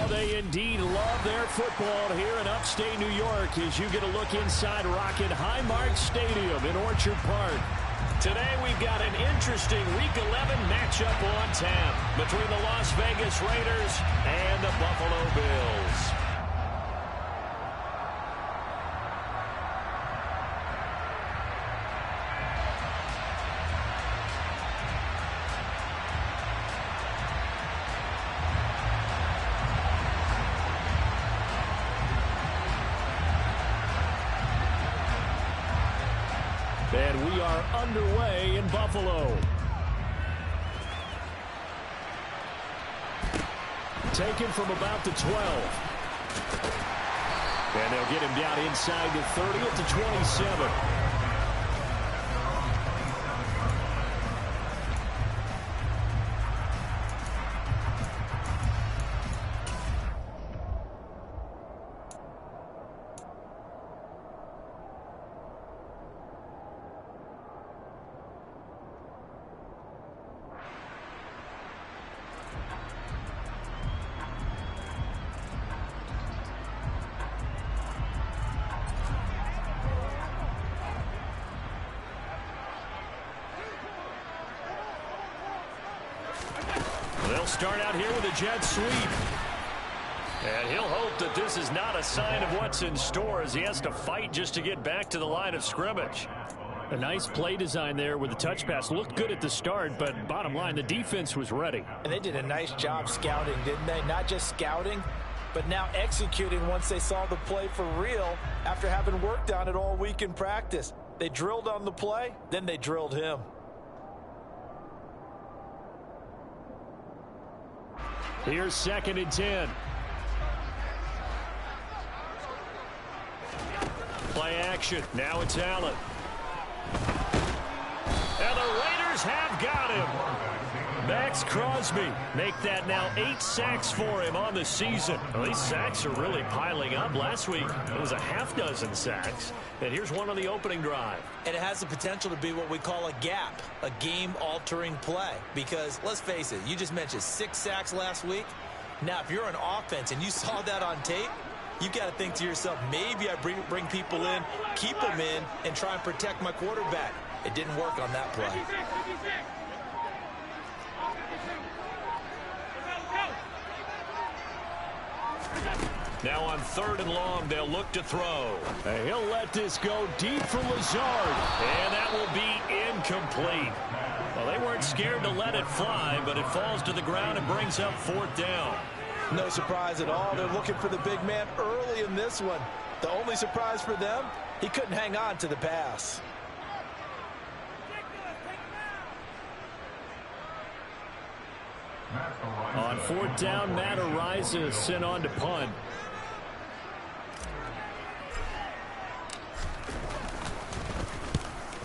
They indeed love their football here in upstate New York as you get a look inside Rocket Highmark Stadium in Orchard Park. Today we've got an interesting Week 11 matchup on tap between the Las Vegas Raiders and the Buffalo Bills. And we are underway in Buffalo. Taken from about the 12. And they'll get him down inside the 30 at the 27. They'll start out here with a jet sweep. And he'll hope that this is not a sign of what's in store as he has to fight just to get back to the line of scrimmage. A nice play design there with the touch pass. Looked good at the start, but bottom line, the defense was ready. And they did a nice job scouting, didn't they? Not just scouting, but now executing once they saw the play for real after having worked on it all week in practice. They drilled on the play, then they drilled him. Here's 2nd and 10. Play action. Now it's Allen. And the Raiders have got him. Max Crosby make that now 8 sacks for him on the season. Well, these sacks are really piling up. Last week it was a half-dozen sacks. And here's one on the opening drive. And it has the potential to be what we call a gap, a game-altering play. Because, let's face it, you just mentioned 6 sacks last week. Now, if you're an offense and you saw that on tape, you've got to think to yourself, maybe I bring people in, keep them in, and try and protect my quarterback. It didn't work on that play. Now on 3rd and long, they'll look to throw. And he'll let this go deep for Lazard. And that will be incomplete. Well, they weren't scared to let it fly, but it falls to the ground and brings up 4th down. No surprise at all. They're looking for the big man early in this one. The only surprise for them, he couldn't hang on to the pass. On 4th down, Matt Ariza is sent on to punt.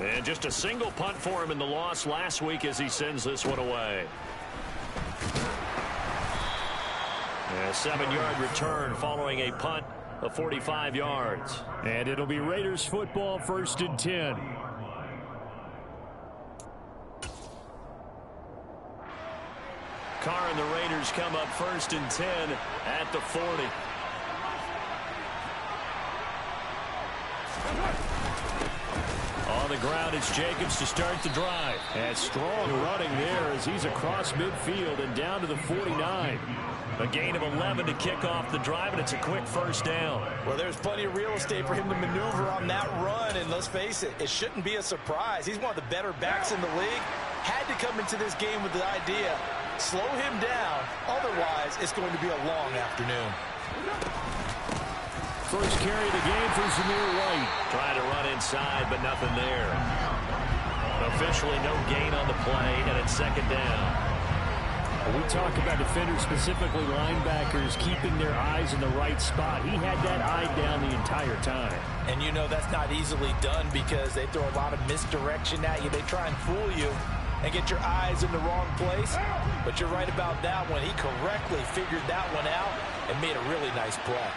And just a single punt for him in the loss last week as he sends this one away. A 7-yard return following a punt of 45 yards. And it'll be Raiders football, 1st and 10. Carr and the Raiders come up 1st and 10 at the 40. On the ground, it's Jacobs to start the drive. And strong running there as he's across midfield and down to the 49. A gain of 11 to kick off the drive, and it's a quick 1st down. Well, there's plenty of real estate for him to maneuver on that run, and let's face it, it shouldn't be a surprise. He's one of the better backs in the league. Had to come into this game with the idea, slow him down, otherwise it's going to be a long afternoon. First carry of the game for Zamir White. Trying to run inside, but nothing there. Officially no gain on the play, and it's 2nd down. When we talk about defenders, specifically linebackers, keeping their eyes in the right spot. He had that eye down the entire time. And you know that's not easily done because they throw a lot of misdirection at you. They try and fool you and get your eyes in the wrong place. But you're right about that one. He correctly figured that one out and made a really nice play.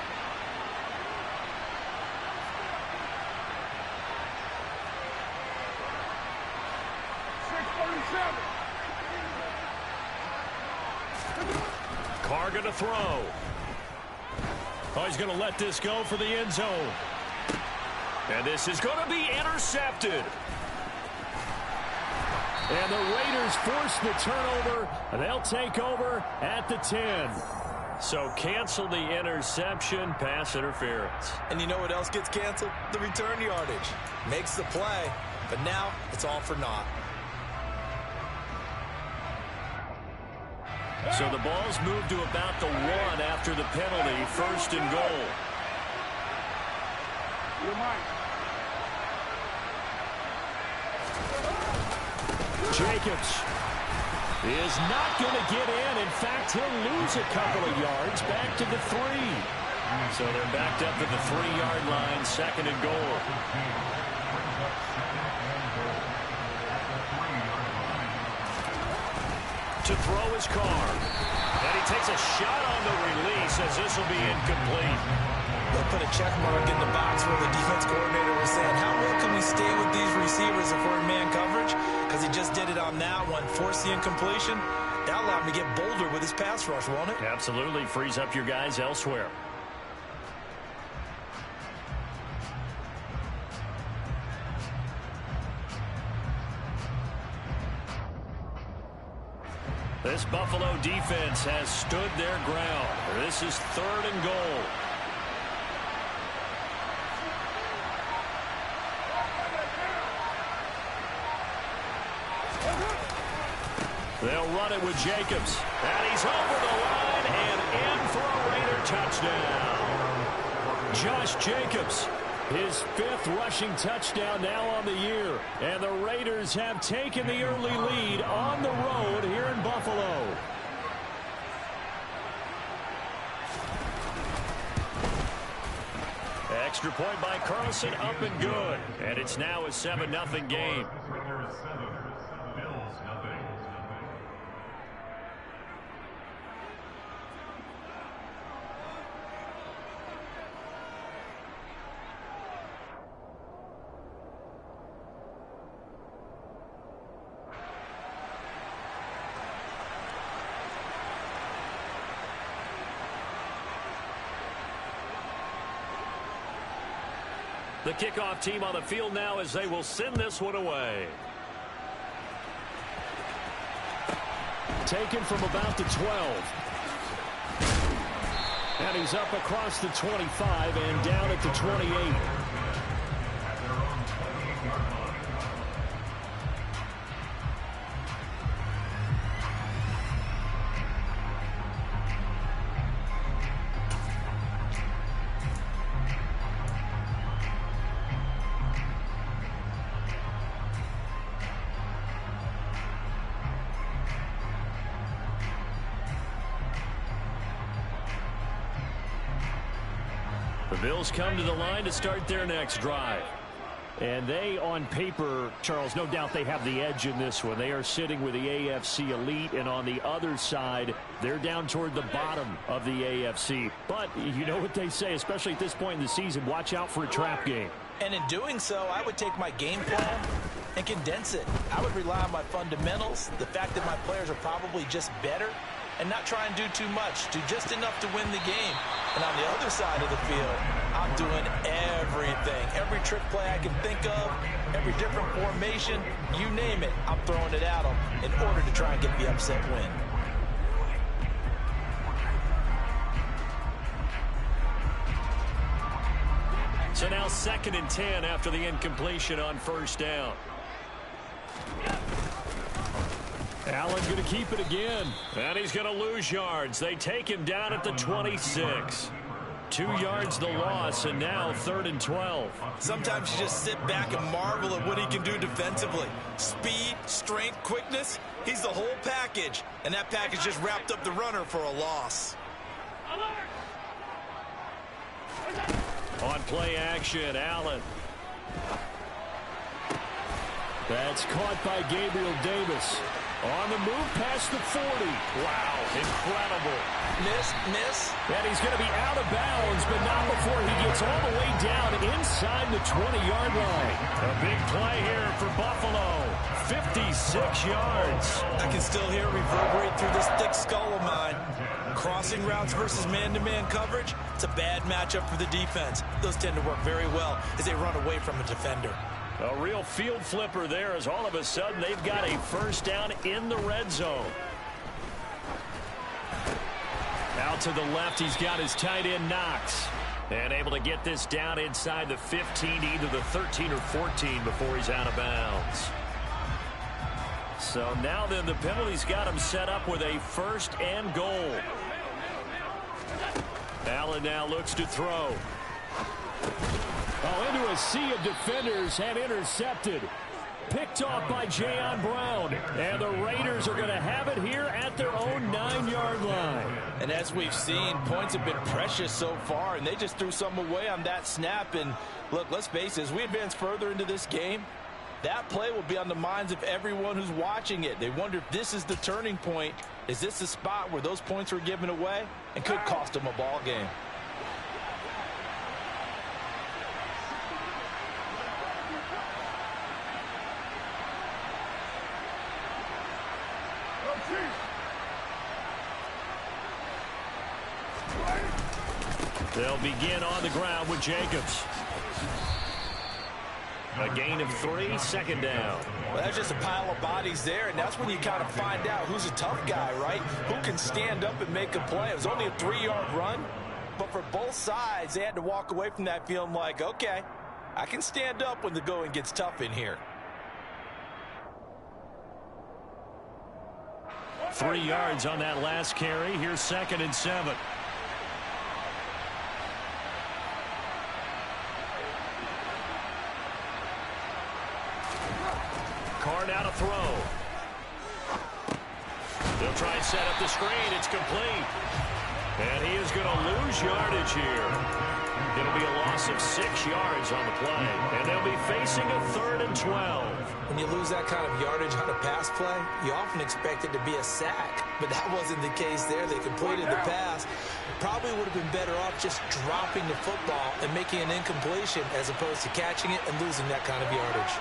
Carr going to throw. Oh, he's going to let this go for the end zone. And this is going to be intercepted. And the Raiders force the turnover. They'll take over at the 10. So cancel the interception, pass interference. And you know what else gets canceled? The return yardage. Makes the play, but now it's all for naught. So the ball's moved to about the 1 after the penalty, first and goal. Jacobs is not going to get in. In fact, he'll lose a couple of yards back to the 3. So they're backed up to the 3-yard line, second and goal. To throw his car. And he takes a shot on the release as this will be incomplete. They'll put a check mark in the box where the defense coordinator was saying, how well can we stay with these receivers if we're in man coverage? Because he just did it on that one, forced the incompletion. That allowed him to get bolder with his pass rush, won't it? Absolutely. Frees up your guys elsewhere. This Buffalo defense has stood their ground. This is third and goal. They'll run it with Jacobs. And he's over the line and in for a Raider touchdown. Josh Jacobs, his 5th rushing touchdown now on the year. And the Raiders have taken the early lead on the road here in Buffalo. Extra point by Carlson, up and good. And it's now a 7-0 game. The kickoff team on the field now as they will send this one away. Taken from about the 12. And he's up across the 25 and down at the 28. The Bills come to the line to start their next drive. And they, on paper, Charles, no doubt they have the edge in this one. They are sitting with the AFC elite, and on the other side, they're down toward the bottom of the AFC. But you know what they say, especially at this point in the season, watch out for a trap game. And in doing so, I would take my game plan and condense it. I would rely on my fundamentals, the fact that my players are probably just better, and not try and do too much, do just enough to win the game. And on the other side of the field, I'm doing everything. Every trick play I can think of, every different formation, you name it, I'm throwing it at them in order to try and get the upset win. So now 2nd and 10 after the incompletion on first down. Allen going to keep it again. And he's going to lose yards. They take him down at the 26. 2 yards the loss, and now 3rd and 12. Sometimes you just sit back and marvel at what he can do defensively. Speed, strength, quickness, he's the whole package. And that package just wrapped up the runner for a loss. On play action, Allen. That's caught by Gabriel Davis. On the move past the 40. Wow, incredible. Miss. And he's going to be out of bounds, but not before he gets all the way down inside the 20-yard line. A big play here for Buffalo. 56 yards. I can still hear it reverberate through this thick skull of mine. crossing routes versus man-to-man coverage, it's a bad matchup for the defense. Those tend to work very well as they run away from a defender. A real field flipper there as all of a sudden they've got a first down in the red zone. Out to the left, he's got his tight end Knox. And able to get this down inside the 15, either the 13 or 14 before he's out of bounds. So now then the penalty's got him set up with a first and goal. Allen now looks to throw. Oh, into a sea of defenders and intercepted. Picked off by Jayon Brown. And the Raiders are going to have it here at their own 9-yard line. And as we've seen, points have been precious so far, and they just threw some away on that snap. And look, let's face it, as we advance further into this game, that play will be on the minds of everyone who's watching it. They wonder if this is the turning point. Is this the spot where those points were given away and could cost them a ball game? They'll begin on the ground with Jacobs. A gain of 3, second down. Well, that's just a pile of bodies there, and that's when you kind of find out who's a tough guy, right? Who can stand up and make a play. It was only a 3-yard run, but for both sides, they had to walk away from that feeling like, okay, I can stand up when the going gets tough in here. 3 yards on that last carry. Here's 2nd and 7. Carr now to throw. They'll try and set up the screen. It's complete. And he is going to lose yardage here. It'll be a loss of 6 yards on the play. And they'll be facing a 3rd and 12. When you lose that kind of yardage on a pass play, you often expect it to be a sack. But that wasn't the case there. They completed the pass. Probably would have been better off just dropping the football and making an incompletion as opposed to catching it and losing that kind of yardage.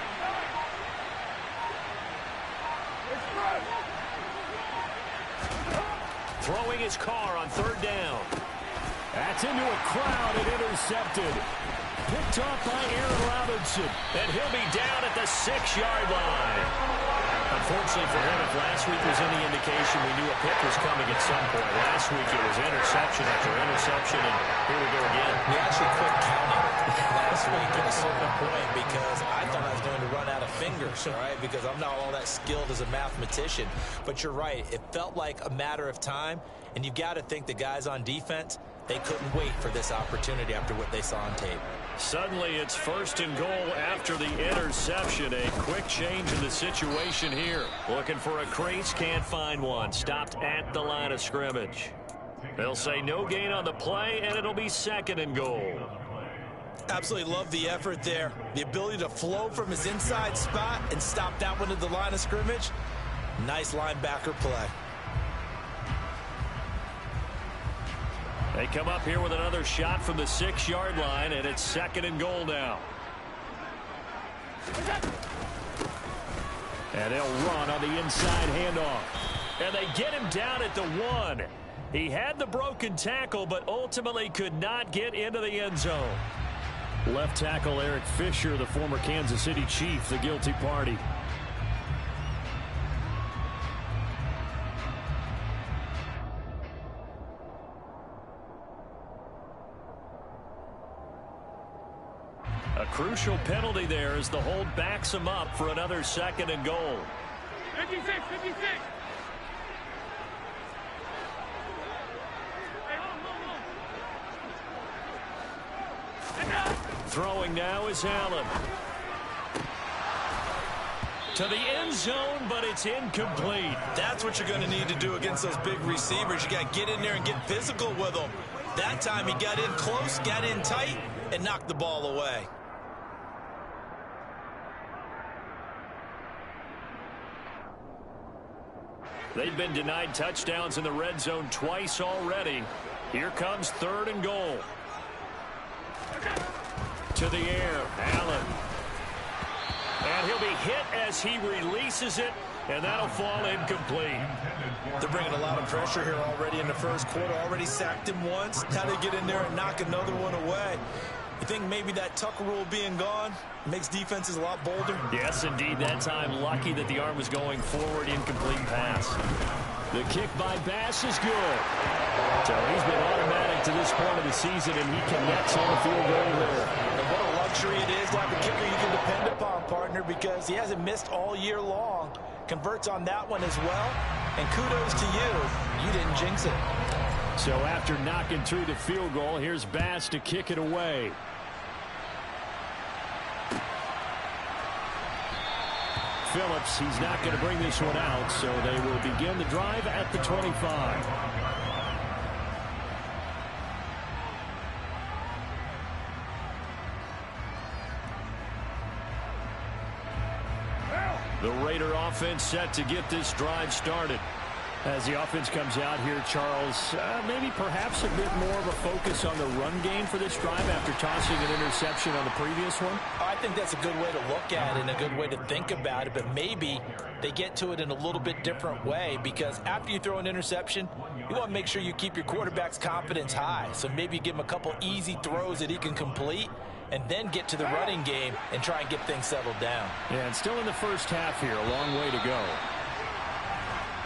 Throwing his Carr on 3rd down. That's into a crowd and intercepted. Picked off by Aaron Robinson. And he'll be down at the 6-yard line. Unfortunately for him, if last week was any indication, we knew a pick was coming at some point. Last week it was interception after interception, and here we go again. We actually quit counting last week at a certain point because I thought I was going to run out of fingers, all right, because I'm not all that skilled as a mathematician. But you're right. It felt like a matter of time, and you've got to think the guys on defense, they couldn't wait for this opportunity after what they saw on tape. Suddenly it's 1st and goal after the interception. A quick change in the situation here. Looking for a crease, can't find one. Stopped at the line of scrimmage. They'll say no gain on the play, and it'll be 2nd and goal. Absolutely love the effort there. The ability to flow from his inside spot and stop that one at the line of scrimmage. Nice linebacker play. They come up here with another shot from the 6-yard line, and it's 2nd and goal now. And they'll run on the inside handoff. And they get him down at the 1. He had the broken tackle, but ultimately could not get into the end zone. Left tackle Eric Fisher, the former Kansas City Chief, the guilty party. A crucial penalty there as the hold backs him up for another 2nd and goal. 56, 56. Throwing now is Allen. To the end zone, but it's incomplete. That's what you're going to need to do against those big receivers. You got to get in there and get physical with them. That time he got in close, got in tight, and knocked the ball away. They've been denied touchdowns in the red zone twice already. Here comes 3rd and goal. To the air, Allen. And he'll be hit as he releases it And that'll fall incomplete. They're bringing a lot of pressure here already in the first quarter. Already sacked him once. Now they get in there and knock another one away. You think maybe that Tucker rule being gone makes defenses a lot bolder? Yes, indeed. That time, lucky that the arm was going forward. Incomplete pass. The kick by Bass is good. So he's been automatic to this point of the season, and he connects on the field goal there. And what a luxury it is to have a kicker you can depend upon, partner, because he hasn't missed all year long. Converts on that one as well. And kudos to you. You didn't jinx it. So after knocking through the field goal, here's Bass to kick it away. Phillips, he's not going to bring this one out, so they will begin the drive at the 25. The Raider offense set to get this drive started. As the offense comes out here, Charles, maybe perhaps a bit more of a focus on the run game for this drive after tossing an interception on the previous one? I think that's a good way to look at it and a good way to think about it, but maybe they get to it in a little bit different way, because after you throw an interception, you want to make sure you keep your quarterback's confidence high. So maybe you give him a couple easy throws that he can complete, and then get to the running game and try and get things settled down. Yeah, and still in the first half here, a long way to go.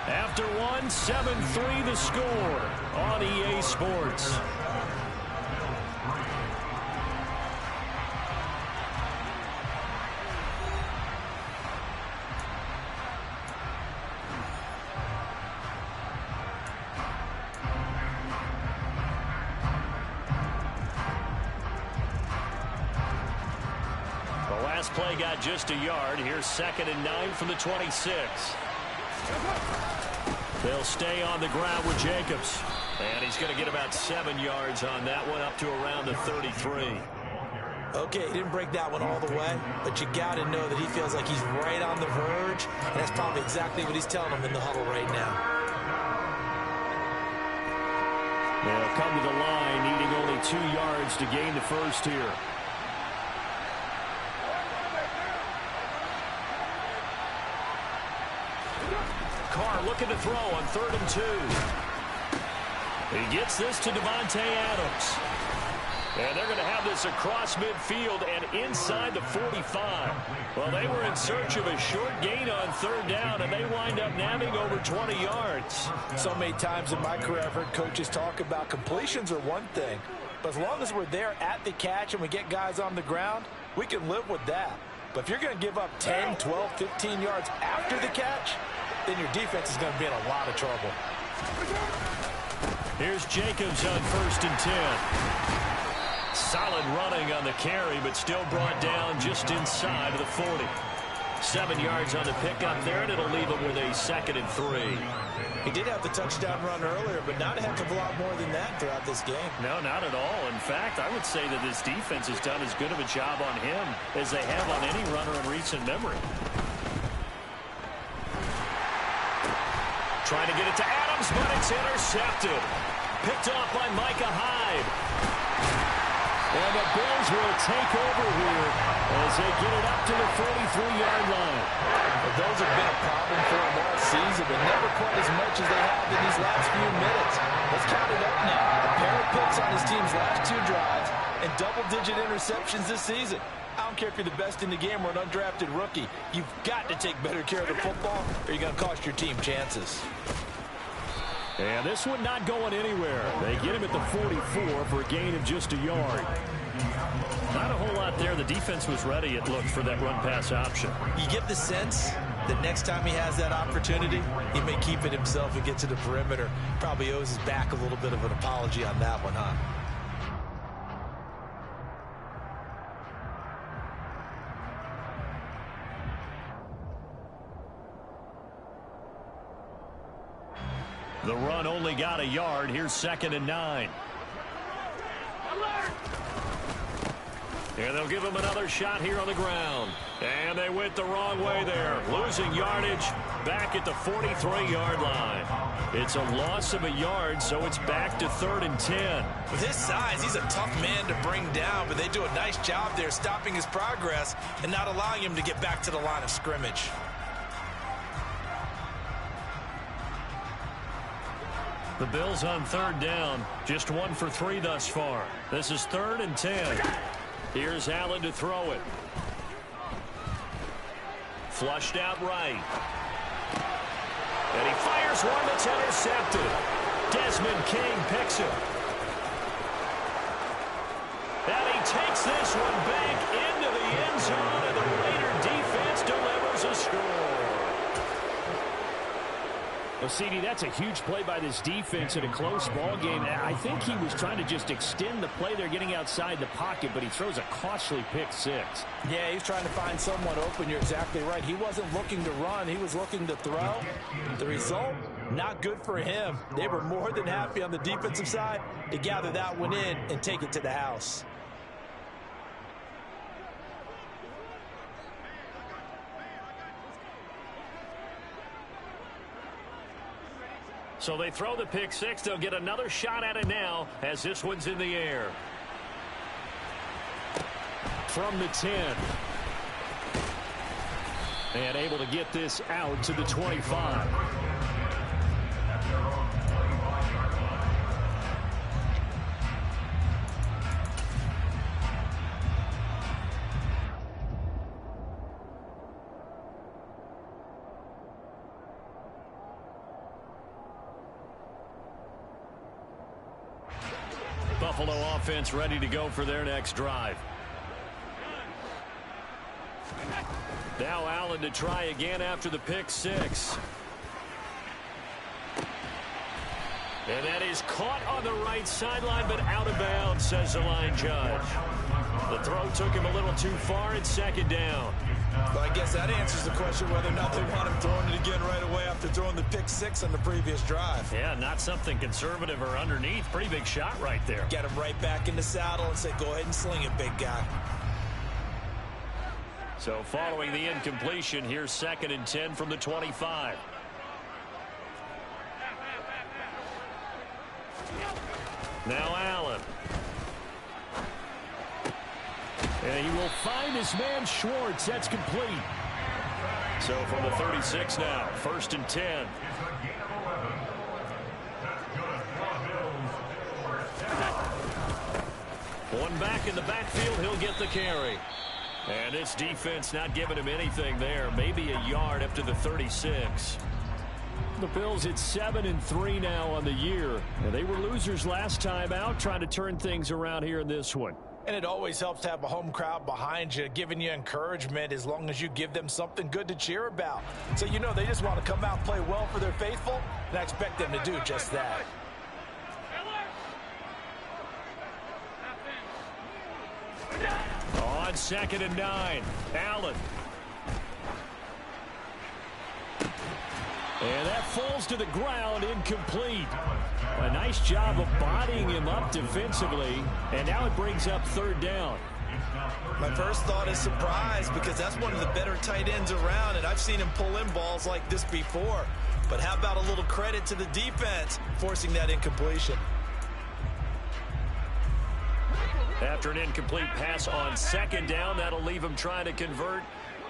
After one, 7-3 the score on EA Sports. The last play got just a yard. Here's 2nd and 9 from the 26. They'll stay on the ground with Jacobs. And he's going to get about 7 yards on that one, up to around the 33. Okay, he didn't break that one all the way, but you got to know that he feels like he's right on the verge, and that's probably exactly what he's telling them in the huddle right now. They'll come to the line, needing only 2 yards to gain the first here. Carr looking to throw on 3rd and 2. He gets this to Devontae Adams. And they're going to have this across midfield and inside the 45. Well, they were in search of a short gain on 3rd down, and they wind up nabbing over 20 yards. So many times in my career I've heard coaches talk about completions are one thing, but as long as we're there at the catch and we get guys on the ground, we can live with that. But if you're going to give up 10, 12, 15 yards after the catch, then your defense is going to be in a lot of trouble. Here's Jacobs on 1st and 10. Solid running on the carry, but still brought down just inside of the 40. 7 yards on the pickup there, and it'll leave him with a 2nd and 3. He did have the touchdown run earlier, but not a heck of a lot more than that throughout this game. No, not at all. In fact, I would say that this defense has done as good of a job on him as they have on any runner in recent memory. Trying to get it to Adams, but it's intercepted. Picked off by Micah Hyde. And the Bills will take over here as they get it up to the 43-yard line. Well, those have been a problem for them all season, but never quite as much as they have in these last few minutes. Let's count it up now. A pair of picks on his team's last 2 drives and double-digit interceptions this season. I don't care if you're the best in the game or an undrafted rookie. You've got to take better care of the football or you're going to cost your team chances. And this one not going anywhere. They get him at the 44 for a gain of just a yard. Not a whole lot there. The defense was ready, it looked, for that run-pass option. You get the sense that next time he has that opportunity, he may keep it himself and get to the perimeter. Probably owes his back a little bit of an apology on that one, huh? The run only got a yard. Here's 2nd and 9. And they'll give him another shot here on the ground. And they went the wrong way there. Losing yardage back at the 43-yard line. It's a loss of a yard, so it's back to 3rd and 10. With his size, he's a tough man to bring down, but they do a nice job there stopping his progress and not allowing him to get back to the line of scrimmage. The Bills on third down. Just 1 for 3 thus far. This is 3rd and 10. Here's Allen to throw it. Flushed out right. And he fires one that's intercepted. Desmond King picks it. And he takes this one back into the end zone, and the Raider defense delivers a score. Well, CD, that's a huge play by this defense in a close ball game. I think he was trying to just extend the play there, getting outside the pocket, but he throws a costly pick six. Yeah, he's trying to find someone open. You're exactly right. He wasn't looking to run. He was looking to throw. The result, not good for him. They were more than happy on the defensive side to gather that one in and take it to the house. So they throw the pick six. They'll get another shot at it now as this one's in the air. From the 10. And able to get this out to the 25. Buffalo offense ready to go for their next drive. Now Allen to try again after the pick six. And that is caught on the right sideline, but out of bounds, says the line judge. The throw took him a little too far. It's 2nd down. Well, I guess that answers the question whether or not they want him throwing it again right away after throwing the pick six on the previous drive. Yeah, not something conservative or underneath. Pretty big shot right there. Get him right back in the saddle and say, go ahead and sling it, big guy. So following the incompletion, here's 2nd and 10 from the 25. Now Allen. And he will find his man Schwartz. That's complete. So from the 36 now, 1st and 10. One back in the backfield, he'll get the carry. And this defense not giving him anything there. Maybe a yard up to the 36. The Bills at 7-3 now on the year. And they were losers last time out, trying to turn things around here in this one. And it always helps to have a home crowd behind you, giving you encouragement as long as you give them something good to cheer about. So you know they just want to come out and play well for their faithful, and I expect them to do just that. On 2nd and 9, Allen. And that falls to the ground, incomplete. A nice job of bodying him up defensively, and now it brings up 3rd down. My first thought is surprise, because that's one of the better tight ends around, and I've seen him pull in balls like this before. But how about a little credit to the defense forcing that incompletion? After an incomplete pass on 2nd down, that'll leave him trying to convert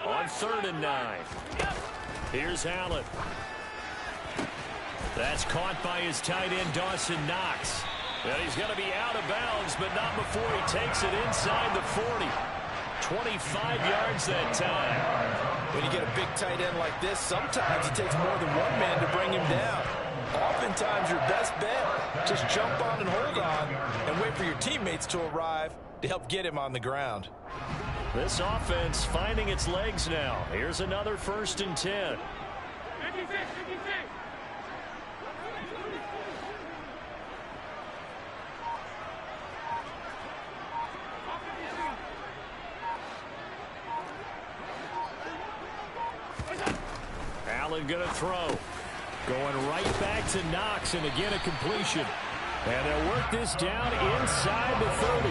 on 3rd and 9. Here's Allen. That's caught by his tight end, Dawson Knox. And he's going to be out of bounds, but not before he takes it inside the 40. 25 yards that time. When you get a big tight end like this, sometimes it takes more than one man to bring him down. Oftentimes, your best bet, just jump on and hold on and wait for your teammates to arrive to help get him on the ground. This offense finding its legs now. Here's another 1st and 10. 56, 56. Allen going to throw. Going right back to Knox, and again a completion. And they'll work this down inside the 30.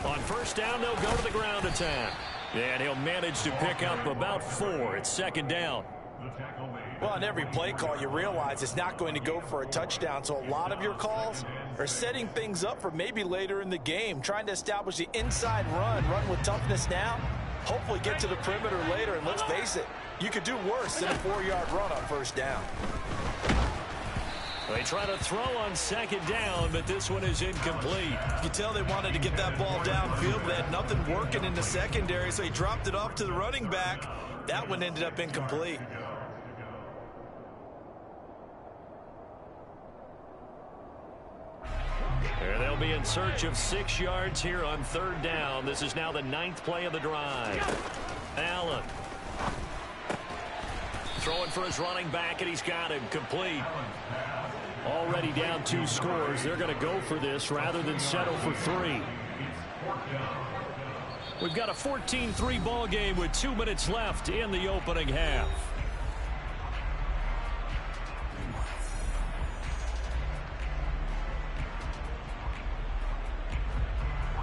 On 1st down, they'll go to the ground attack. And he'll manage to pick up about 4. It's 2nd down. Well, on every play call, you realize it's not going to go for a touchdown. So a lot of your calls are setting things up for maybe later in the game, trying to establish the inside run with toughness now, Hopefully get to the perimeter later, and let's face it, you could do worse than a 4-yard run on first down. They try to throw on second down, but this one is incomplete. You can tell they wanted to get that ball downfield, but they had nothing working in the secondary, so he dropped it off to the running back. That one ended up incomplete. They'll be in search of 6 yards here on third down. This is now the 9th play of the drive. Allen throwing for his running back, and he's got him complete. Already down 2 scores. They're going to go for this rather than settle for 3. We've got a 14-3 ball game with 2 minutes left in the opening half.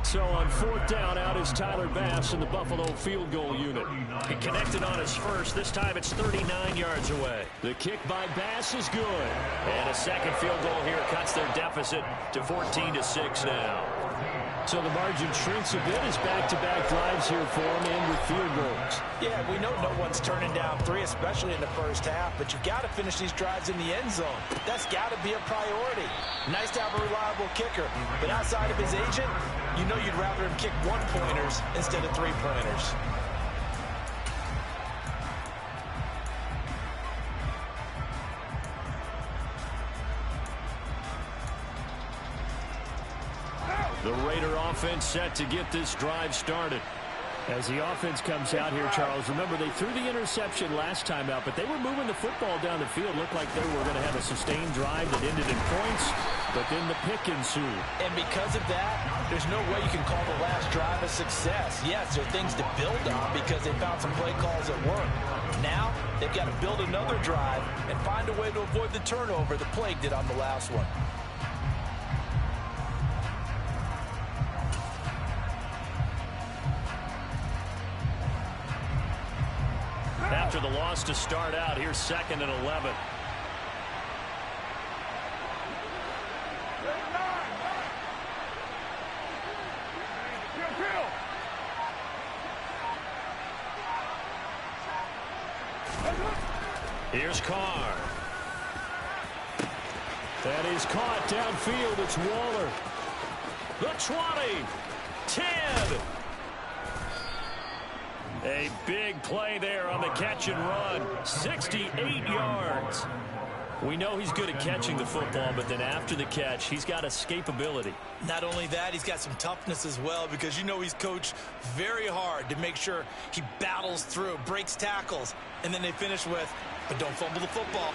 So on fourth down, out is Tyler Bass in the Buffalo field goal unit. He connected on his first. This time it's 39 yards away. The kick by Bass is good. And a second field goal here cuts their deficit to 14-6 now. So the margin shrinks a bit as back-to-back drives here for him and with field goals. Yeah, we know no one's turning down 3, especially in the first half, but you got to finish these drives in the end zone. That's got to be a priority. Nice to have a reliable kicker, but outside of his agent, you know you'd rather him kick 1-pointers instead of 3-pointers. The Raider offense set to get this drive started. As the offense comes out here, Charles, remember they threw the interception last time out, but they were moving the football down the field. Looked like they were going to have a sustained drive that ended in points, but then the pick ensued. And because of that, there's no way you can call the last drive a success. Yes, there are things to build on because they found some play calls that work. Now, they've got to build another drive and find a way to avoid the turnover the Plague did on the last one. After the loss to start out, here's 2nd and 11. Here's Carr. That is caught downfield. It's Waller. The 20. 10. A big play there on the catch and run. 68 yards. We know he's good at catching the football, but then after the catch, he's got escapability. Not only that, he's got some toughness as well because you know he's coached very hard to make sure he battles through, breaks tackles, and then they finish with, but don't fumble the football.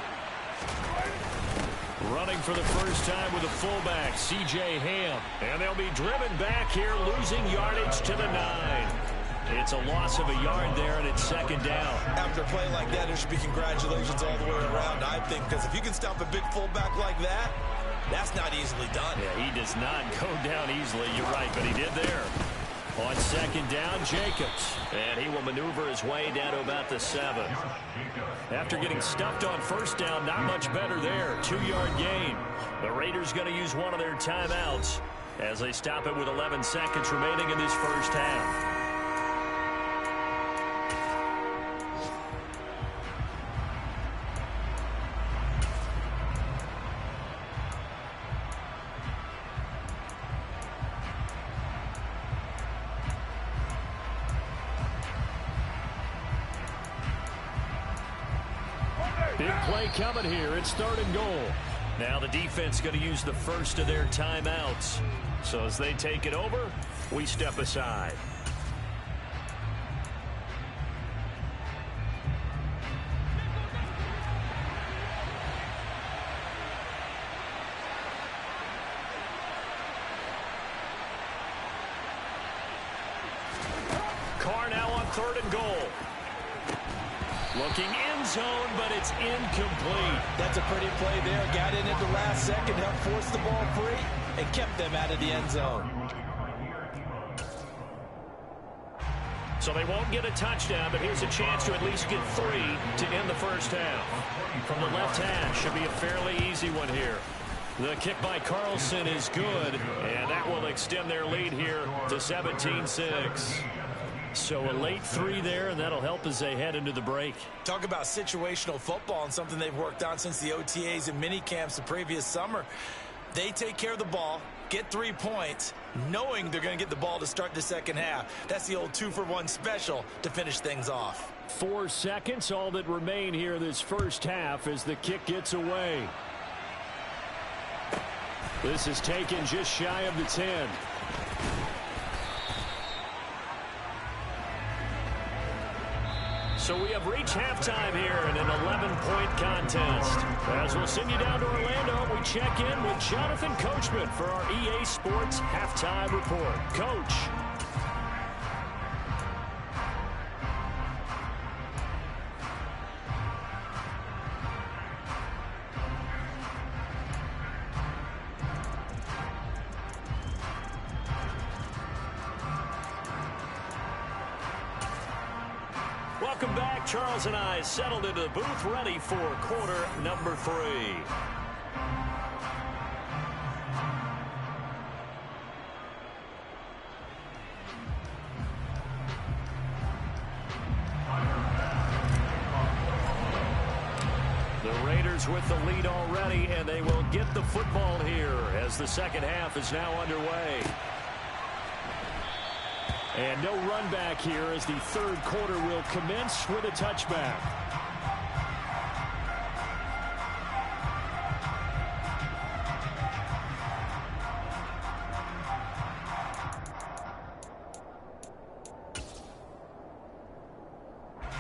Running for the first time with a fullback, C.J. Ham. And they'll be driven back here, losing yardage to the 9. It's a loss of a yard there, and it's 2nd down. After a play like that, there should be congratulations all the way around, I think, because if you can stop a big fullback like that, that's not easily done. Yeah, he does not go down easily. You're right, but he did there. On 2nd down, Jacobs. And he will maneuver his way down to about the 7. After getting stuffed on first down, not much better there. 2-yard gain. The Raiders going to use one of their timeouts as they stop it with 11 seconds remaining in this first half. Big play coming here. It's 3rd and goal. Now the defense going to use the first of their timeouts. So as they take it over, we step aside. Carr now on 3rd and goal. Looking end zone, but it's incomplete. That's a pretty play there. Got in at the last second, helped force the ball free, and kept them out of the end zone. So they won't get a touchdown, but here's a chance to at least get 3 to end the first half. From the left hash, should be a fairly easy one here. The kick by Carlson is good, and that will extend their lead here to 17-6. So a late 3 there, and that'll help as they head into the break. Talk about situational football and something they've worked on since the OTAs and mini camps the previous summer. They take care of the ball, get 3 points, knowing they're going to get the ball to start the second half. That's the old 2-for-1 special to finish things off. 4 seconds, all that remain here this first half as the kick gets away. This is taken just shy of the 10. So we have reached halftime here in an 11-point contest. As we'll send you down to Orlando, we check in with Jonathan Coachman for our EA Sports Halftime Report. Coach. Welcome back. Charles and I settled into the booth, ready for quarter number 3. The Raiders with the lead already, and they will get the football here as the second half is now underway. And no run back here as the third quarter will commence with a touchback.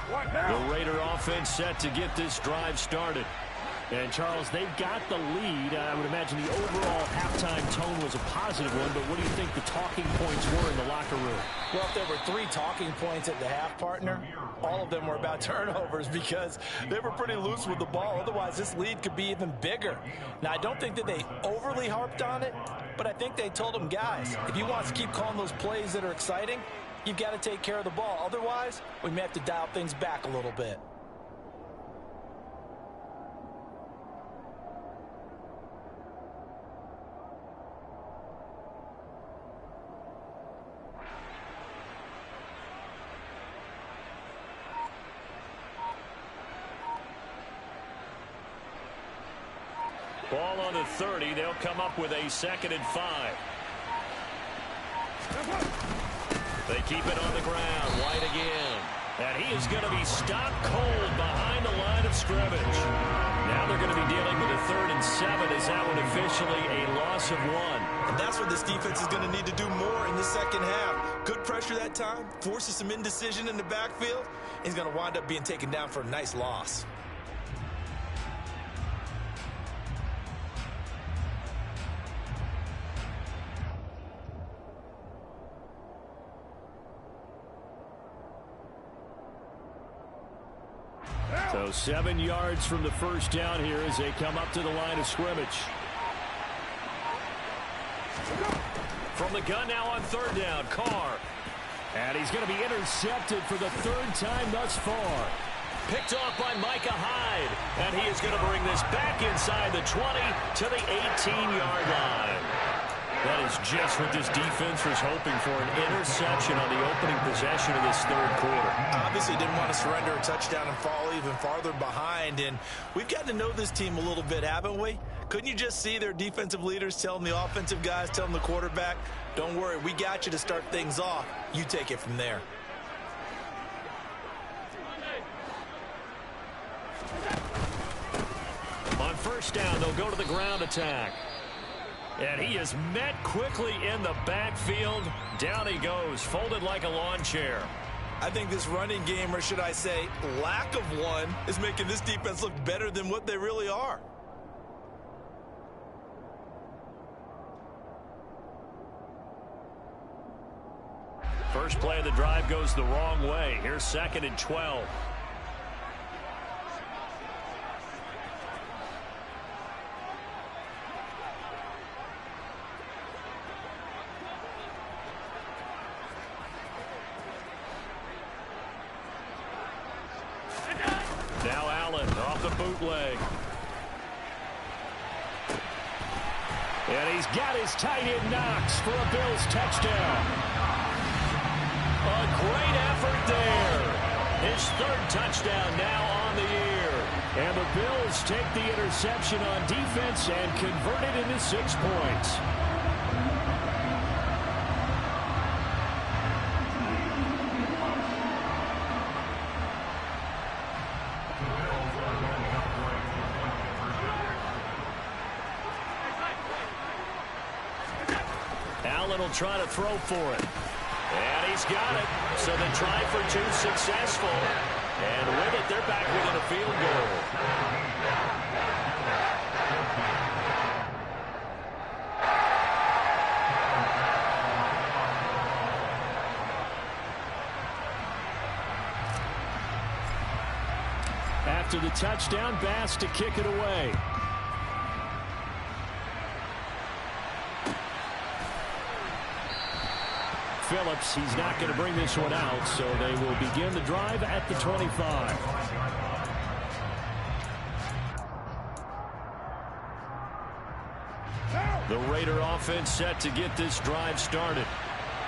The Raider offense set to get this drive started. And, Charles, they've got the lead. I would imagine the overall halftime tone was a positive one, but what do you think the talking points were in the locker room? Well, if there were 3 talking points at the half, partner, all of them were about turnovers because they were pretty loose with the ball. Otherwise, this lead could be even bigger. Now, I don't think that they overly harped on it, but I think they told them, guys, if you want to keep calling those plays that are exciting, you've got to take care of the ball. Otherwise, we may have to dial things back a little bit. Ball on the 30. They'll come up with a 2nd and 5. They keep it on the ground. White again. And he is going to be stopped cold behind the line of scrimmage. Now they're going to be dealing with a 3rd and 7 as that one officially a loss of 1. And that's what this defense is going to need to do more in the second half. Good pressure that time. Forces some indecision in the backfield. He's going to wind up being taken down for a nice loss. So 7 yards from the first down here as they come up to the line of scrimmage. From the gun now on 3rd down, Carr. And he's going to be intercepted for the 3rd time thus far. Picked off by Micah Hyde. And he is going to bring this back inside the 20 to the 18-yard line. That is just what this defense was hoping for, an interception on the opening possession of this 3rd quarter. Obviously didn't want to surrender a touchdown and fall even farther behind. And we've got to know this team a little bit, haven't we? Couldn't you just see their defensive leaders telling the offensive guys, telling the quarterback, don't worry, we got you to start things off. You take it from there. On 1st down, they'll go to the ground attack. And he is met quickly in the backfield. Down he goes, folded like a lawn chair. I think this running game, or should I say lack of one, is making this defense look better than what they really are. First play of the drive goes the wrong way. Here's 2nd and 12. Now Allen off the bootleg. And he's got his tight end Knox for a Bills touchdown. A great effort there. His third touchdown now on the year. And the Bills take the interception on defense and convert it into 6 points. Allen will try to throw for it. And he's got it. So the try for 2 successful. And with it, they're back within a field goal. After the touchdown, Bass to kick it away. Phillips, he's not going to bring this one out, so they will begin the drive at the 25. The Raider offense set to get this drive started.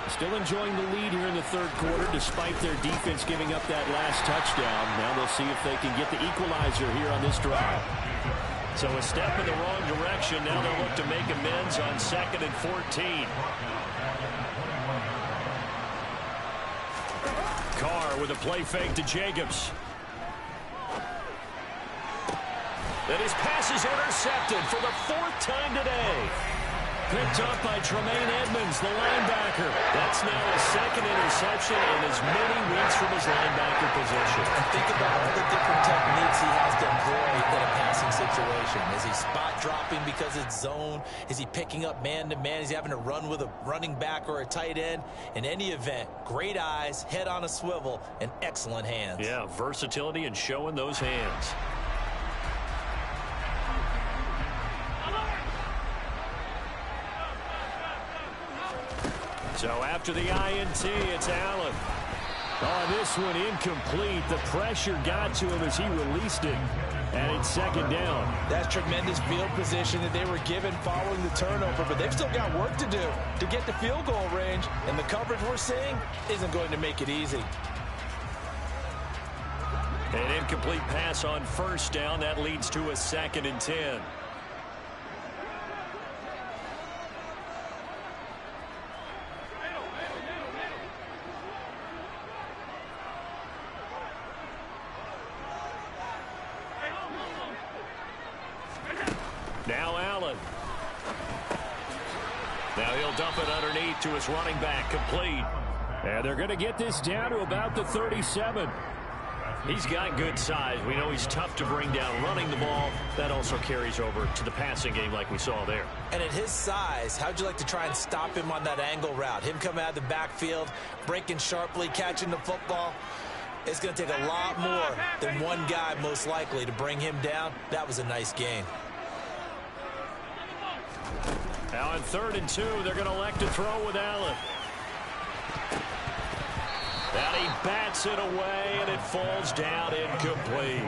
Still enjoying the lead here in the third quarter, despite their defense giving up that last touchdown. Now they'll see if they can get the equalizer here on this drive. So a step in the wrong direction. Now they'll look to make amends on 2nd and 14. Carr with a play fake to Jacobs. And his pass is intercepted for the 4th time today. Picked up by Tremaine Edmonds, the linebacker. That's now his 2nd interception in as many weeks from his linebacker position. And think about all the different techniques he has to employ in a passing situation. Is he spot dropping because it's zone? Is he picking up man-to-man? Is he having to run with a running back or a tight end? In any event, great eyes, head on a swivel, and excellent hands. Yeah, versatility and showing those hands. So after the INT, it's Allen. On this one, incomplete. The pressure got to him as he released it. And it's 2nd down. That's tremendous field position that they were given following the turnover, but they've still got work to do to get to field goal range, and the coverage we're seeing isn't going to make it easy. An incomplete pass on 1st down. That leads to a 2nd and 10. Now Allen. Now he'll dump it underneath to his running back, complete. And they're going to get this down to about the 37. He's got good size. We know he's tough to bring down running the ball. That also carries over to the passing game like we saw there. And at his size, how'd you like to try and stop him on that angle route? Him coming out of the backfield, breaking sharply, catching the football. It's going to take a lot more than one guy most likely to bring him down. That was a nice game. Now on 3rd and 2, they're going to elect to throw with Allen. And he bats it away, and it falls down incomplete.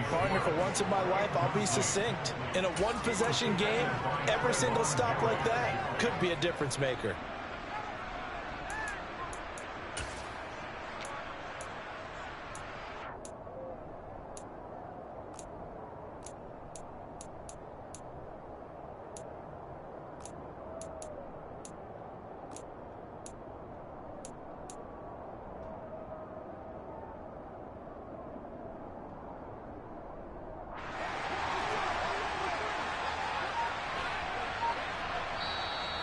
Partner, for once in my life, I'll be succinct. In a one-possession game, every single stop like that could be a difference maker.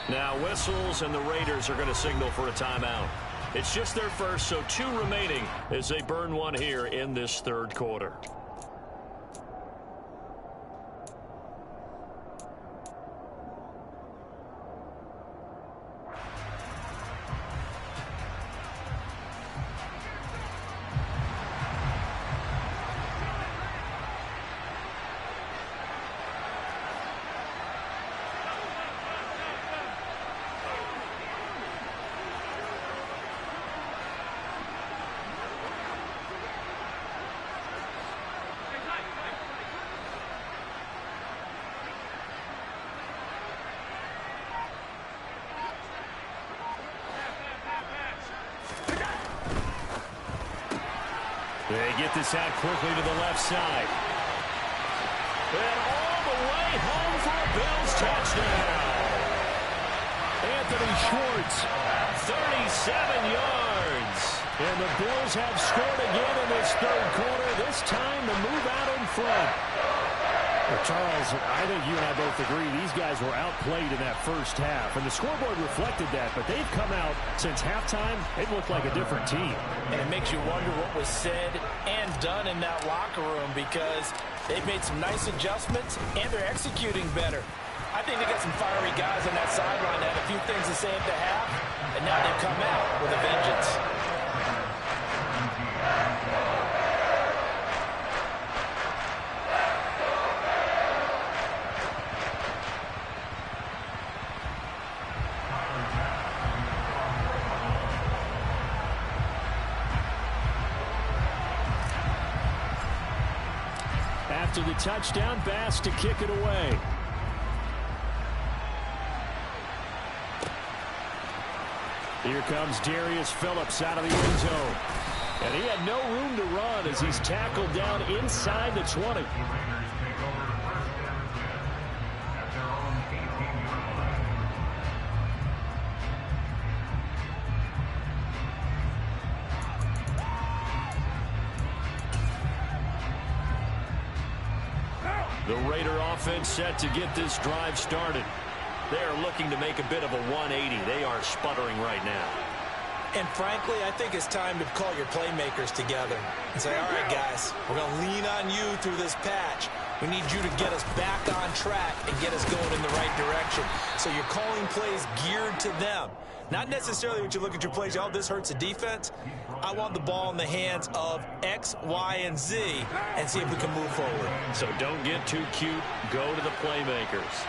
Now whistles, and the Raiders are going to signal for a timeout. It's just their first, so 2 remaining as they burn one here in this 3rd quarter. They get this out quickly to the left side. And all the way home for a Bills touchdown. Anthony Schwartz, 37 yards. And the Bills have scored again in this third quarter, this time to move out in front. Well, Charles, I think you and I both agree these guys were outplayed in that first half, and the scoreboard reflected that, but they've come out since halftime. They've looked like a different team. And it makes you wonder what was said and done in that locker room, because they've made some nice adjustments, and they're executing better. I think they got some fiery guys on that sideline that had a few things to say at the half, and now they've come out with a vengeance. After the touchdown, Bass to kick it away. Here comes Darius Phillips out of the end zone. And he had no room to run as he's tackled down inside the 20. The Raider offense set to get this drive started. They are looking to make a bit of a 180. They are sputtering right now. And frankly, I think it's time to call your playmakers together and say, all right, guys, we're going to lean on you through this patch. We need you to get us back on track and get us going in the right direction. So you're calling plays geared to them. Not necessarily when you look at your plays, oh, this hurts the defense. I want the ball in the hands of X, Y, and Z and see if we can move forward. So don't get too cute. Go to the playmakers.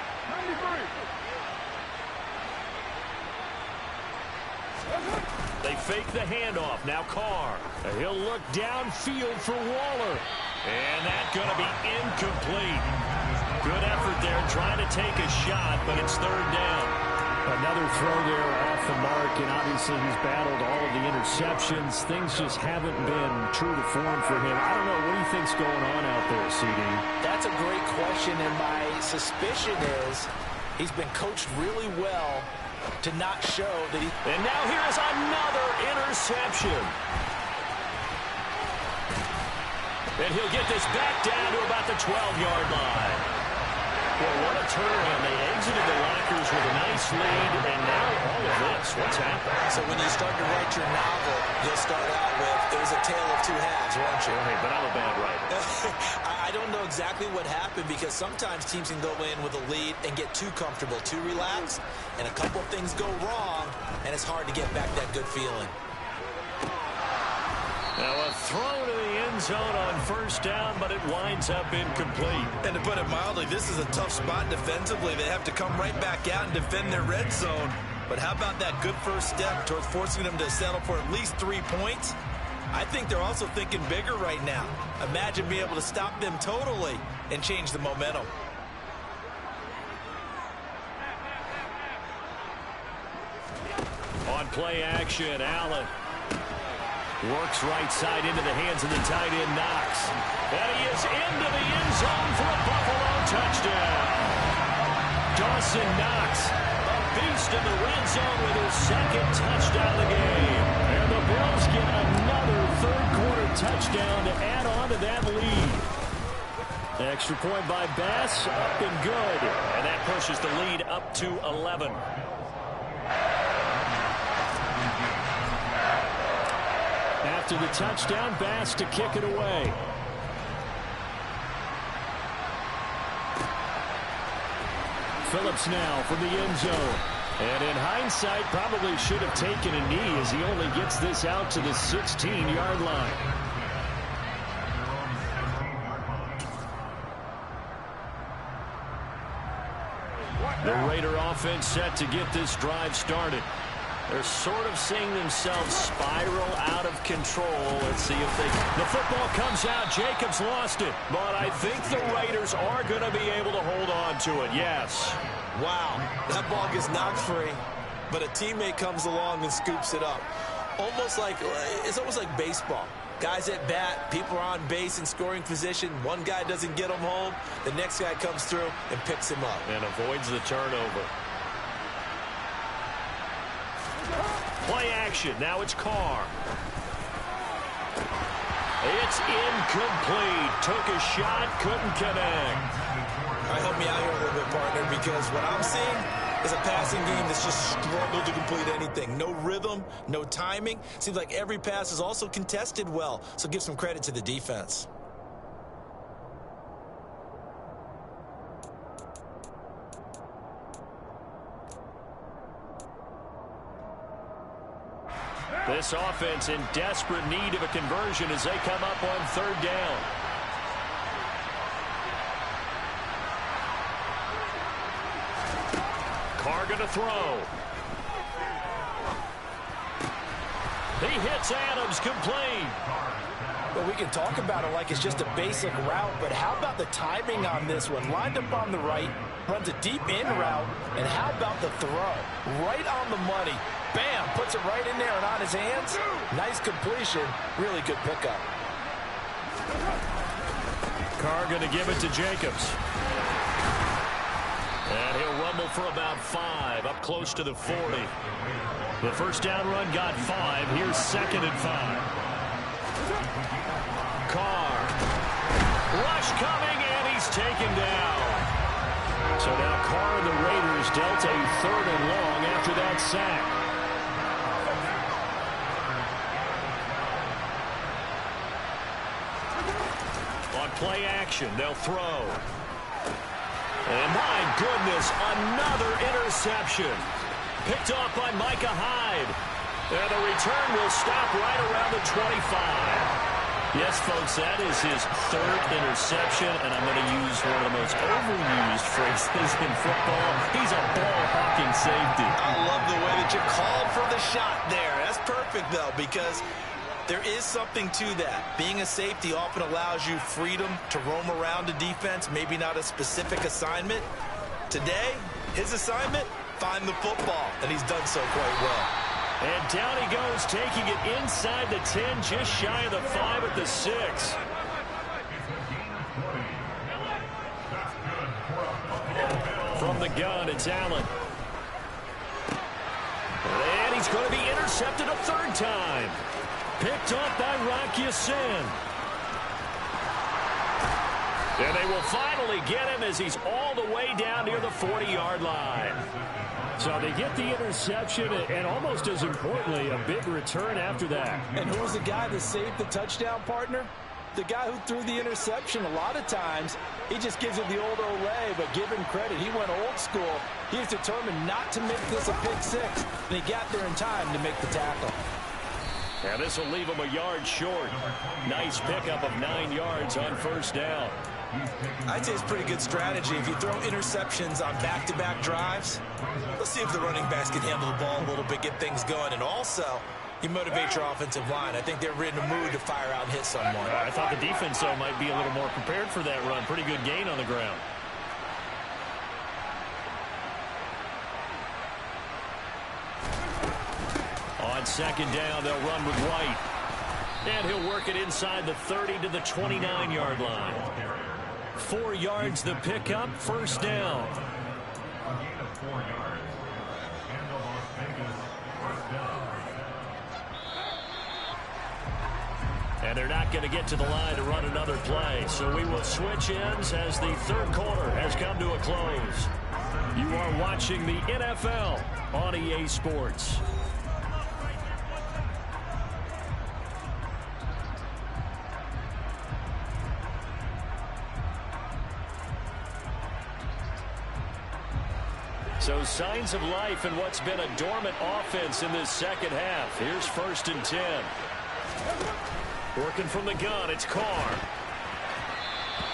They fake the handoff. Now Carr. He'll look downfield for Waller. And that's going to be incomplete. Good effort there trying to take a shot, but it's third down. Another throw there off the mark, and obviously he's battled all of the interceptions. Things just haven't been true to form for him. I don't know. What do you think's going on out there, CD? That's a great question, and my suspicion is he's been coached really well to not show that he... And now here's another interception. And he'll get this back down to about the 12-yard line. Well, what a turnaround. They exited the lockers with a nice lead, and now all of this. What's happened? So when you start to write your novel, you'll start out with, it was a tale of two halves, won't you? Hey, but I'm a bad writer. I don't know exactly what happened, because sometimes teams can go in with a lead and get too comfortable, too relaxed, and a couple of things go wrong, and it's hard to get back that good feeling. Now a throw to the end zone on first down, but it winds up incomplete. And to put it mildly, this is a tough spot defensively. They have to come right back out and defend their red zone. But how about that good first step towards forcing them to settle for at least 3 points? I think they're also thinking bigger right now. Imagine being able to stop them totally and change the momentum. On play action, Allen works right side into the hands of the tight end, Knox. And he is into the end zone for a Buffalo touchdown. Dawson Knox, a beast in the red zone with his second touchdown of the game. And the Bills get another third-quarter touchdown to add on to that lead. Extra point by Bass, up and good. And that pushes the lead up to 11. After the touchdown, Bass to kick it away. Phillips now from the end zone. And in hindsight, probably should have taken a knee as he only gets this out to the 16-yard line. The Raider offense set to get this drive started. They're sort of seeing themselves spiral out of control. Let's see if they... The football comes out. Jacobs lost it. But I think the Raiders are going to be able to hold on to it. Yes. Wow. That ball gets knocked free, but a teammate comes along and scoops it up. It's almost like baseball. Guys at bat, people are on base in scoring position. One guy doesn't get him home. The next guy comes through and picks him up. And avoids the turnover. Play action. Now it's Carr. It's incomplete. Took a shot, couldn't connect. All right, help me out here a little bit, partner, because what I'm seeing is a passing game that's just struggled to complete anything. No rhythm, no timing. Seems like every pass is also contested well, so give some credit to the defense. This offense in desperate need of a conversion as they come up on third down. Carr going to throw. He hits Adams, complete. Well, we can talk about it like it's just a basic route, but how about the timing on this one? Lined up on the right, runs a deep in route, and how about the throw? Right on the money. Bam, puts it right in there and on his hands. Nice completion, really good pickup. Carr going to give it to Jacobs. And he'll rumble for about 5, up close to the 40. The first down run got 5. Here's 2nd and 5. Carr. Rush coming, and he's taken down. So now Carr and the Raiders dealt a 3rd and long after that sack. On play action, they'll throw. And my goodness, another interception. Picked off by Micah Hyde. And the return will stop right around the 25. Yes, folks, that is his 3rd interception, and I'm going to use one of the most overused phrases in football. He's a ball-hawking safety. I love the way that you called for the shot there. That's perfect, though, because there is something to that. Being a safety often allows you freedom to roam around a defense, maybe not a specific assignment. Today, his assignment, find the football, and he's done so quite well. And down he goes, taking it inside the 10, just shy of the 5 at the 6. From the gun, it's Allen. And he's going to be intercepted a 3rd time. Picked off by Rocky Sin. And they will finally get him as he's all the way down near the 40-yard line. So they get the interception, and almost as importantly, a big return after that. And who was the guy that saved the touchdown, partner? The guy who threw the interception. A lot of times, he just gives it the old Olay, but give him credit. He went old school. He was determined not to make this a pick 6, and he got there in time to make the tackle. And this will leave him a yard short. Nice pickup of 9 yards on 1st down. I'd say it's pretty good strategy. If you throw interceptions on back-to-back drives, let's see if the running backs can handle the ball a little bit, get things going. And also, you motivate your offensive line. I think they're in a mood to fire out and hit someone. I thought the defense, though, might be a little more prepared for that run. Pretty good gain on the ground. On 2nd down, they'll run with White. And he'll work it inside the 30 to the 29-yard line. 4 yards the pickup, 1st down. And they're not going to get to the line to run another play. So we will switch ends as the 3rd quarter has come to a close. You are watching the NFL on EA Sports. So signs of life in what's been a dormant offense in this 2nd half. Here's 1st and 10. Working from the gun, it's Carr.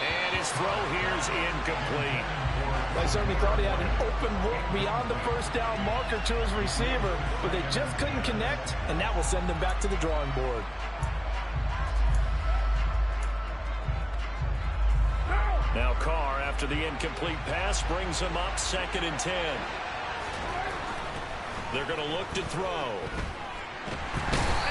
And his throw here's incomplete. I certainly thought he had an open look beyond the 1st down marker to his receiver, but they just couldn't connect, and that will send them back to the drawing board. Now Carr, after the incomplete pass, brings him up 2nd and 10. They're going to look to throw.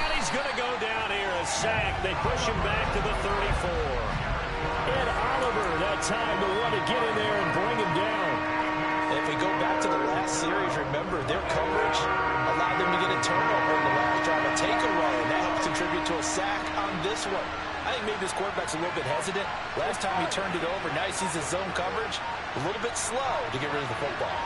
And he's he's going to go down here, a sack. They push him back to the 34. And Oliver, that time to want to get in there and bring him down. If we go back to the last series, remember, their coverage allowed them to get a turnover in the last drive, a takeaway, and that helps contribute to a sack on this one. I think maybe this quarterback's a little bit hesitant. Last time he turned it over, now he sees his zone coverage, a little bit slow to get rid of the football.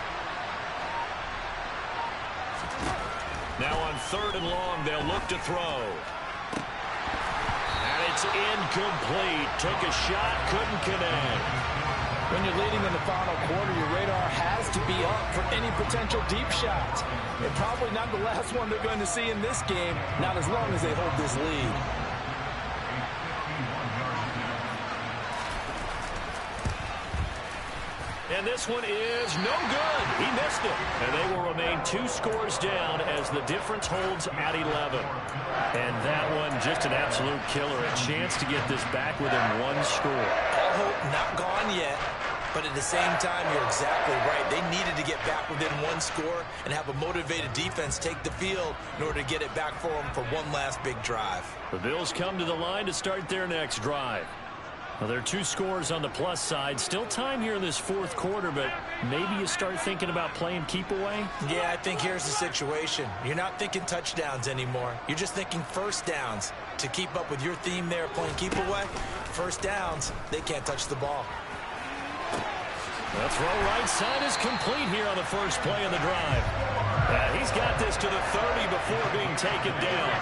Now on 3rd and long, they'll look to throw. And it's incomplete. Took a shot, couldn't connect. When you're leading in the final quarter, your radar has to be up for any potential deep shots. And probably not the last one they're going to see in this game, not as long as they hold this lead. And this one is no good. He missed it. And they will remain 2 scores down as the difference holds at 11. And that one just an absolute killer. A chance to get this back within 1 score. All hope not gone yet. But at the same time, you're exactly right. They needed to get back within 1 score and have a motivated defense take the field in order to get it back for them for one last big drive. The Bills come to the line to start their next drive. Well, there are 2 scores on the plus side. Still time here in this 4th quarter, but maybe you start thinking about playing keep away? Yeah, I think here's the situation. You're not thinking touchdowns anymore. You're just thinking first downs. To keep up with your theme there, playing keep away, first downs, they can't touch the ball. The throw right side is complete here on the first play of the drive. And he's got this to the 30 before being taken down.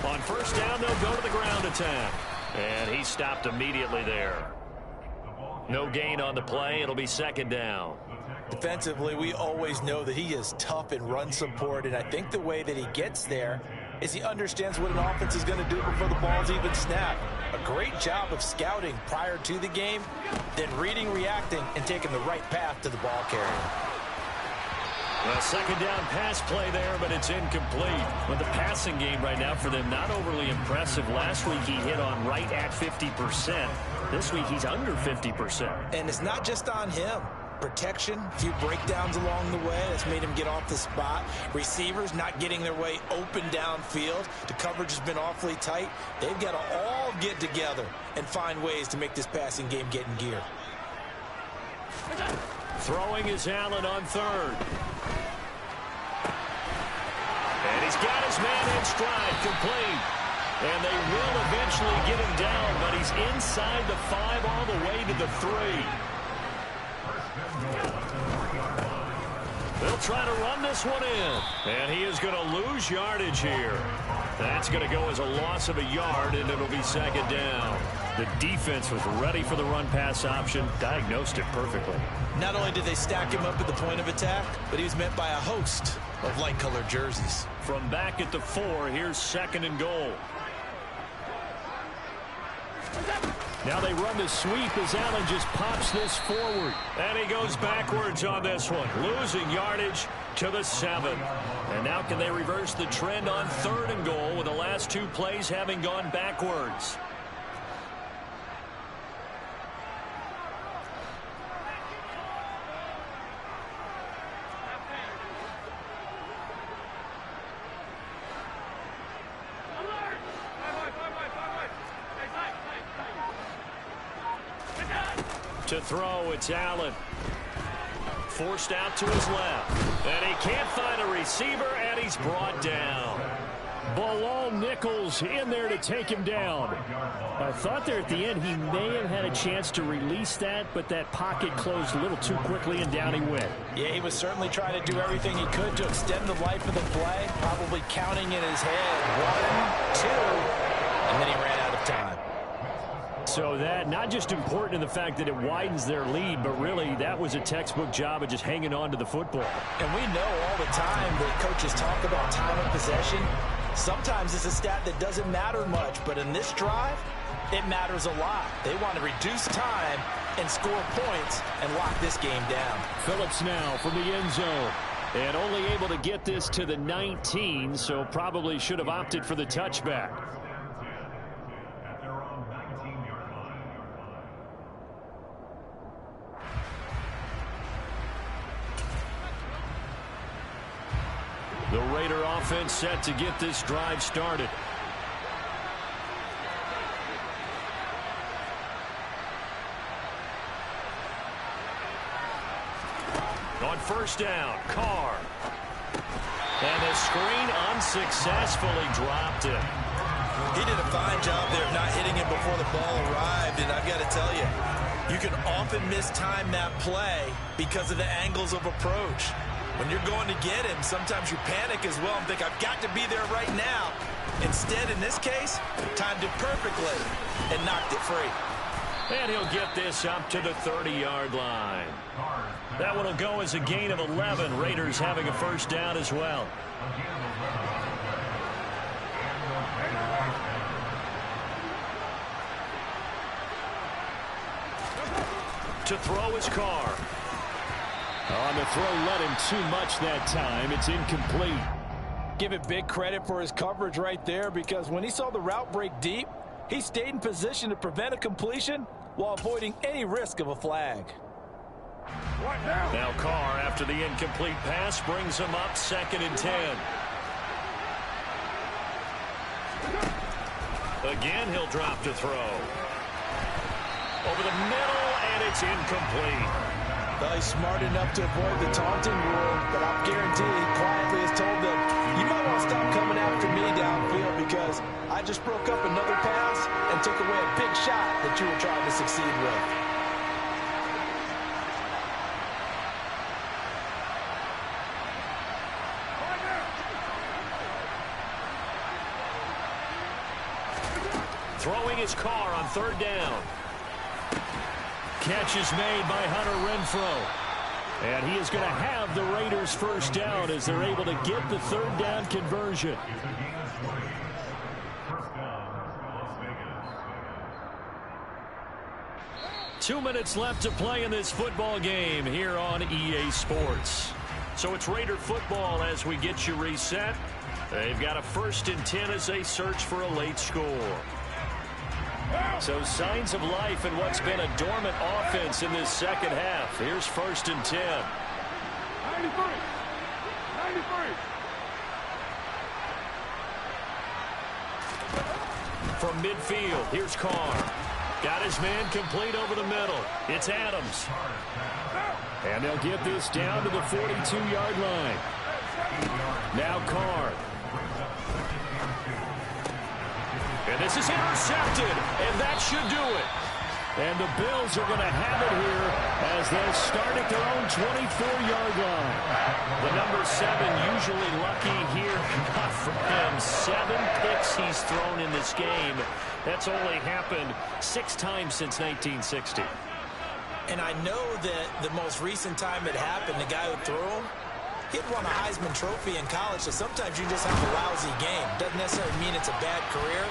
On first down, they'll go to the ground attack. And he stopped immediately there. No gain on the play. It'll be 2nd down. Defensively, we always know that he is tough in run support, and I think the way that he gets there is he understands what an offense is going to do before the ball's even snapped. A great job of scouting prior to the game, then reading, reacting, and taking the right path to the ball carrier. A 2nd down pass play there, but it's incomplete. With the passing game right now for them, not overly impressive. Last week he hit on right at 50%. This week he's under 50%. And it's not just on him. Protection, a few breakdowns along the way. That's made him get off the spot. Receivers not getting their way open downfield. The coverage has been awfully tight. They've got to all get together and find ways to make this passing game get in gear. Throwing is Allen on 3rd. And he's got his man in stride, complete. And they will eventually get him down, but he's inside the 5 all the way to the 3. They'll try to run this one in. And he is going to lose yardage here. That's going to go as a loss of a yard, and it'll be 2nd down. The defense was ready for the run-pass option, diagnosed it perfectly. Not only did they stack him up at the point of attack, but he was met by a host of light-colored jerseys. From back at the 4, here's 2nd and goal. Now they run the sweep as Allen just pops this forward. And he goes backwards on this one, losing yardage to the 7. And now can they reverse the trend on 3rd and goal with the last 2 plays having gone backwards? To throw, it's Allen. Forced out to his left. And he can't find a receiver, and he's brought down. Bilal Nichols in there to take him down. I thought there at the end he may have had a chance to release that, but that pocket closed a little too quickly, and down he went. Yeah, he was certainly trying to do everything he could to extend the life of the play, probably counting in his head 1, 2, and then he ran out of time. So that, not just important in the fact that it widens their lead, but really that was a textbook job of just hanging on to the football. And we know all the time that coaches talk about time of possession. Sometimes it's a stat that doesn't matter much, but in this drive, it matters a lot. They want to reduce time and score points and lock this game down. Phillips now from the end zone. And only able to get this to the 19, so probably should have opted for the touchback. The Raider offense set to get this drive started. On first down, Carr. And the screen unsuccessfully dropped him. He did a fine job there of not hitting him before the ball arrived, and I've got to tell you, you can often mistime that play because of the angles of approach. When you're going to get him, sometimes you panic as well and think, I've got to be there right now. Instead, in this case, timed it perfectly and knocked it free. And he'll get this up to the 30-yard line. That one will go as a gain of 11. Raiders having a first down as well. To throw his Carr. On the throw, let him too much that time. It's incomplete. Give it big credit for his coverage right there, because when he saw the route break deep, he stayed in position to prevent a completion while avoiding any risk of a flag. Now Carr, after the incomplete pass, brings him up 2nd and 10. Again, he'll drop to throw. Over the middle, and it's incomplete. Well, he's smart enough to avoid the taunting rule, but I'm guaranteed he quietly has told them, you might want to stop coming after me downfield because I just broke up another pass and took away a big shot that you were trying to succeed with. Throwing his Carr on 3rd down. Catch is made by Hunter Renfrow. And he is going to have the Raiders first down as they're able to get the 3rd down conversion. Two minutes left to play in this football game here on EA Sports. So it's Raider football as we get you reset. They've got a 1st and 10 as they search for a late score. So signs of life in what's been a dormant offense in this second half. Here's 1st and 10. 93. From midfield, here's Carr. Got his man complete over the middle. It's Adams. And they'll get this down to the 42-yard line. Now Carr. And this is intercepted, and that should do it. And the Bills are going to have it here as they'll start at their own 24-yard line. The number 7 usually lucky here. Not for him. 7 picks he's thrown in this game. That's only happened 6 times since 1960. And I know that the most recent time it happened, the guy who threw him, he'd won a Heisman Trophy in college, so sometimes you just have a lousy game. Doesn't necessarily mean it's a bad career.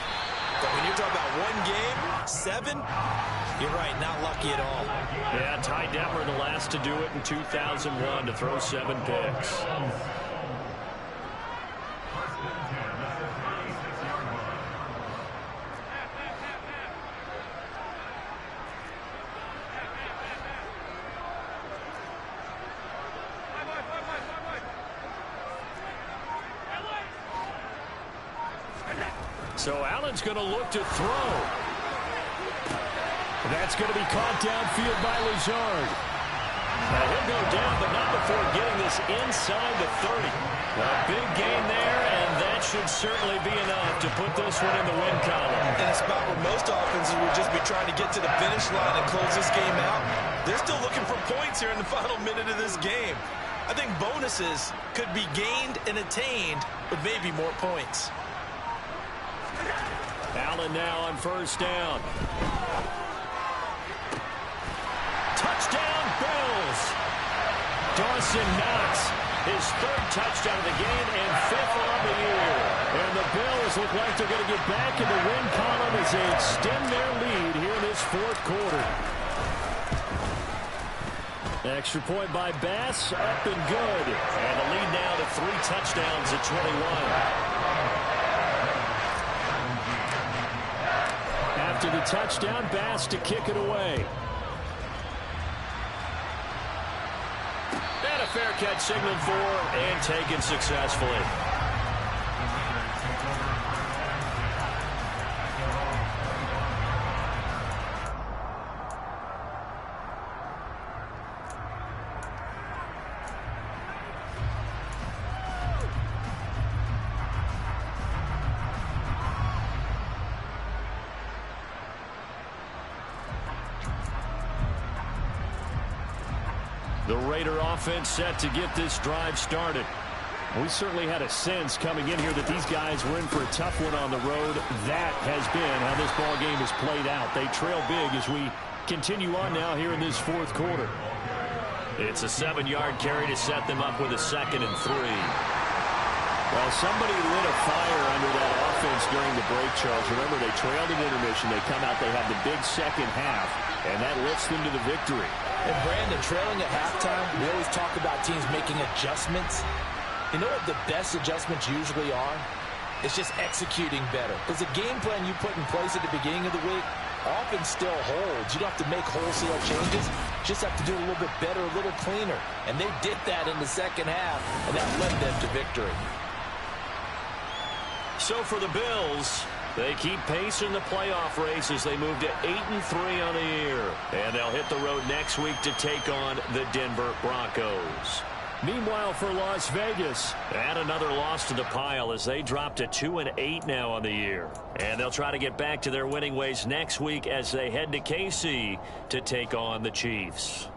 But when you're talking about one game, 7, you're right, not lucky at all. Yeah, Ty Detmer, the last to do it in 2001, to throw 7 picks. So Allen's going to look to throw. That's going to be caught downfield by Lazard. Now he'll go down, but not before getting this inside the 30. A big gain there, and that should certainly be enough to put this one in the win column. In a spot where most offenses would just be trying to get to the finish line and close this game out, they're still looking for points here in the final minute of this game. I think bonuses could be gained and attained with maybe more points. Allen now on first down. Touchdown, Bills. Dawson Knox, his 3rd touchdown of the game and 5th on the year. And the Bills look like they're going to get back in the win column as they extend their lead here in this 4th quarter. Extra point by Bass, up and good. And the lead now to 3 touchdowns at 21. After the touchdown, Bass to kick it away. And a fair catch signaled for and taken successfully. The Raider offense set to get this drive started. We certainly had a sense coming in here that these guys were in for a tough one on the road. That has been how this ball game has played out. They trail big as we continue on now here in this fourth quarter. It's a 7-yard carry to set them up with a 2nd and 3. Well, somebody lit a fire under that offense during the break, Charles. Remember, they trailed at intermission. They come out, they have the big second half, and that lifts them to the victory. And Brandon, trailing at halftime, we always talk about teams making adjustments. You know what the best adjustments usually are? It's just executing better. Because the game plan you put in place at the beginning of the week often still holds. You don't have to make wholesale changes. You just have to do it a little bit better, a little cleaner. And they did that in the second half, and that led them to victory. So for the Bills, they keep pace in the playoff race as they move to 8-3 on the year. And they'll hit the road next week to take on the Denver Broncos. Meanwhile, for Las Vegas, add another loss to the pile as they drop to 2-8 now on the year. And they'll try to get back to their winning ways next week as they head to KC to take on the Chiefs.